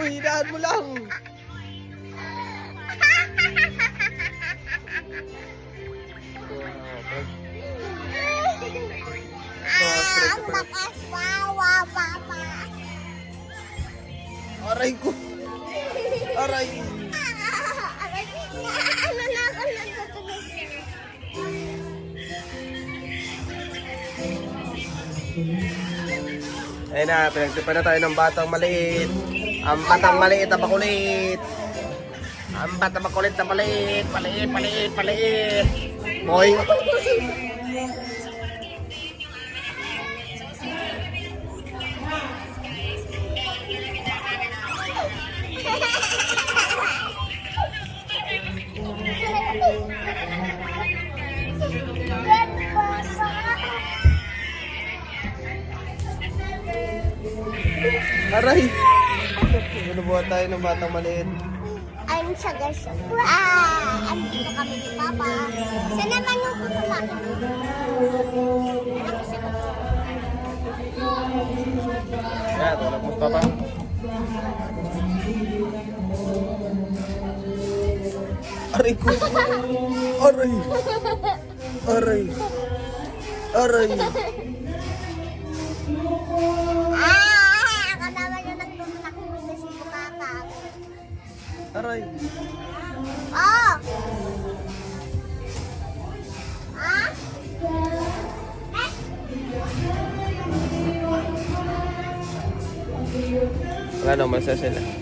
Uy, hinaan mo lang. Ang lakas wawa, papa. Aray ko. Aray. Ano na ako natutulog? Ayun na, pinagtipan na tayo ng batang maliit. Ang batang maliit na makulit. Ang batang makulit na maliit. Maliit, maliit, maliit. Boy. Aray. Binubuhat tayo ng batang maliit. I'm sugar. Andito kami ni Papa. Saan naman yung kukulaki? Yan, tulog mo papa. Aray ko. Aray. Aray. Aray. Ako naman yung nagtutulaki dito si Papa. Aray. Oh! Wala naman sa sila.